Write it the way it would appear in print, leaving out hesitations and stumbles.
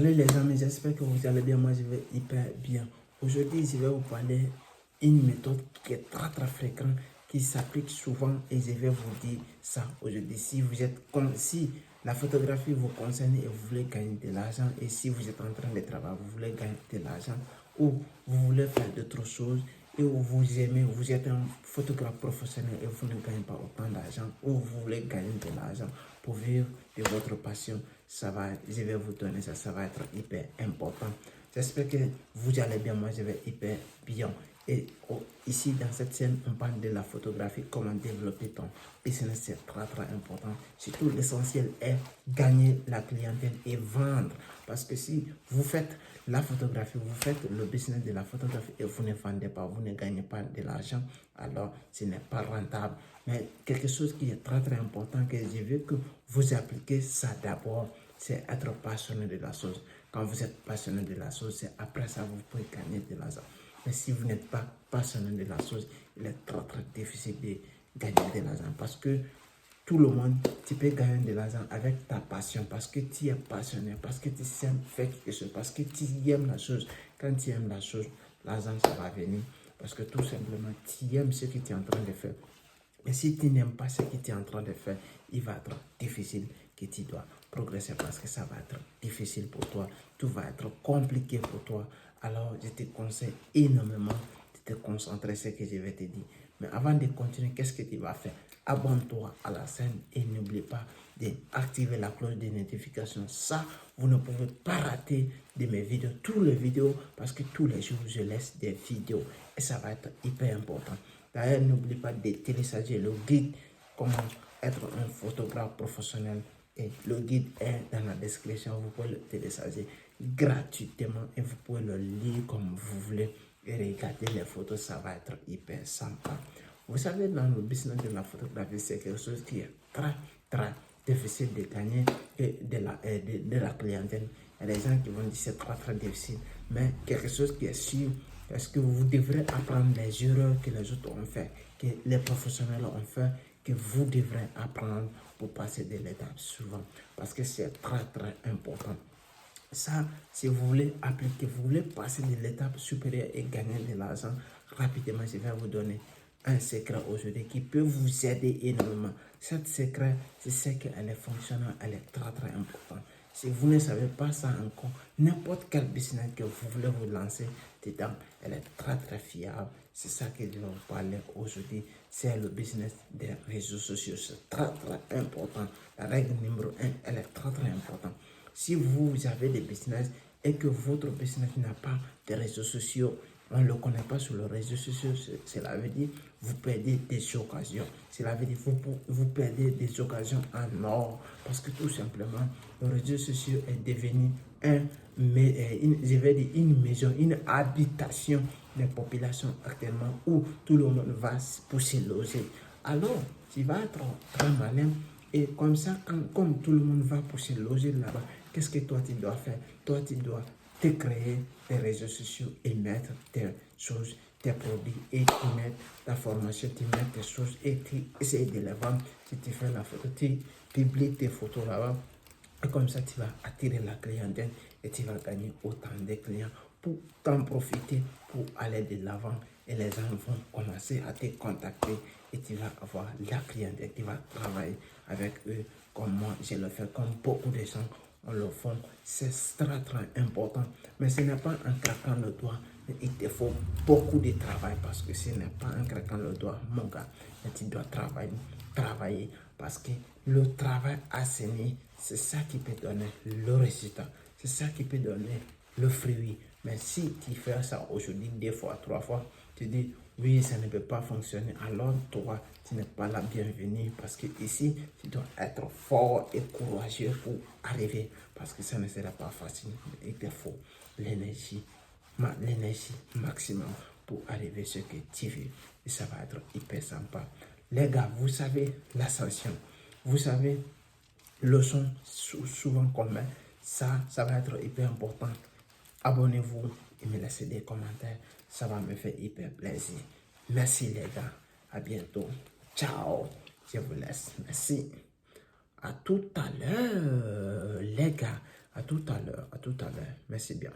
Salut les amis, j'espère que vous allez bien. Moi, je vais hyper bien. Aujourd'hui, je vais vous parler d'une méthode qui est très fréquente, qui s'applique souvent et je vais vous dire ça aujourd'hui. Si vous êtes comme si la photographie vous concerne et vous voulez gagner de l'argent et si vous êtes en train de travailler, vous voulez gagner de l'argent ou vous voulez faire d'autres choses et vous aimez, vous êtes un photographe professionnel et vous ne gagnez pas autant d'argent ou vous voulez gagner de l'argent pour vivre de votre passion, je vais vous donner ça, ça va être hyper important. J'espère que vous allez bien, moi je vais hyper bien. Et ici dans cette scène, on parle de la photographie, comment développer ton business, c'est très important. Surtout l'essentiel est gagner la clientèle et vendre. Parce que si vous faites la photographie, vous faites le business de la photographie et vous ne vendez pas, vous ne gagnez pas de l'argent, alors ce n'est pas rentable. Mais quelque chose qui est très important que je veux que vous appliquez ça d'abord, c'est être passionné de la chose. Quand vous êtes passionné de la chose, c'est après ça vous pouvez gagner de l'argent. Mais si vous n'êtes pas passionné de la chose, il est très difficile de gagner de l'argent parce que tout le monde, tu peux gagner de l'argent avec ta passion parce que tu es passionné, parce que tu aimes faire quelque chose, parce que tu aimes la chose. Quand tu aimes la chose, l'argent ça va venir parce que tout simplement tu aimes ce que tu es en train de faire. Et si tu n'aimes pas ce que tu es en train de faire, il va être difficile que tu dois progresser parce que ça va être difficile pour toi. Tout va être compliqué pour toi. Alors, je te conseille énormément de te concentrer sur ce que je vais te dire. Mais avant de continuer, qu'est-ce que tu vas faire? Abonne-toi à la chaîne et n'oublie pas d'activer la cloche de notification. Ça, vous ne pouvez pas rater de mes vidéos, toutes les vidéos, parce que tous les jours, je laisse des vidéos. Et ça va être hyper important. D'ailleurs, n'oublie pas de télécharger le guide comment être un photographe professionnel. Et le guide est dans la description. Vous pouvez le télécharger gratuitement et vous pouvez le lire comme vous voulez. Et regarder les photos, ça va être hyper sympa. Vous savez, dans le business de la photographie, c'est quelque chose qui est très difficile de gagner et de la clientèle. Il y a des gens qui vont dire que c'est très difficile. Mais quelque chose qui est sûr, parce que vous devrez apprendre les erreurs que les autres ont fait, que les professionnels ont fait, que vous devrez apprendre pour passer de l'étape suivante. Parce que c'est très important. Ça, si vous voulez appliquer, vous voulez passer de l'étape supérieure et gagner de l'argent rapidement, je vais vous donner un secret aujourd'hui qui peut vous aider énormément. Cet secret, je sais qu'elle est fonctionnelle, elle est très importante. Si vous ne savez pas ça encore, n'importe quel business que vous voulez vous lancer dedans, elle est très fiable. C'est ça que je vais vous parler aujourd'hui. C'est le business des réseaux sociaux. C'est très important. La règle numéro 1, elle est très importante. Si vous avez des business et que votre business n'a pas de réseaux sociaux, on ne le connaît pas sur les réseaux sociaux, cela veut dire vous perdez des occasions. Cela veut dire vous perdez des occasions en or. Parce que tout simplement, les réseaux sociaux est devenu une maison, une habitation des populations actuellement où tout le monde va pour se loger. Alors, tu vas être très malin et comme ça, comme tout le monde va pour se loger là-bas, qu'est-ce que toi tu dois faire? Toi, tu dois te créer des réseaux sociaux et mettre tes choses, tes produits et tu mettre ta formation, tu mets tes choses et tu essayes de les vendre. Si tu fais la photo, tu publies tes photos là-bas. Et comme ça, tu vas attirer la clientèle et tu vas gagner autant de clients pour t'en profiter, pour aller de l'avant. Et les gens vont commencer à te contacter et tu vas avoir la clientèle. Tu vas travailler avec eux comme moi, je le fais, comme beaucoup de gens on le fait. C'est très important. Mais ce n'est pas en claquant le doigt. Il te faut beaucoup de travail parce que ce n'est pas en claquant le doigt, mon gars. Mais tu dois travailler parce que le travail assaini, c'est ça qui peut donner le résultat. C'est ça qui peut donner le fruit. Mais si tu fais ça aujourd'hui, 2 fois, 3 fois, tu dis, oui, ça ne peut pas fonctionner. Alors, toi, tu n'es pas la bienvenue parce que ici, tu dois être fort et courageux pour arriver parce que ça ne sera pas facile. Il te faut l'énergie maximum pour arriver à ce que tu veux. Et ça va être hyper sympa. Les gars, vous savez l'ascension. Vous savez, le son souvent commun. Ça va être hyper important. Abonnez-vous et me laissez des commentaires. Ça va me faire hyper plaisir. Merci les gars. À bientôt. Ciao. Je vous laisse. Merci. À tout à l'heure, les gars. À À tout à l'heure. Merci bien.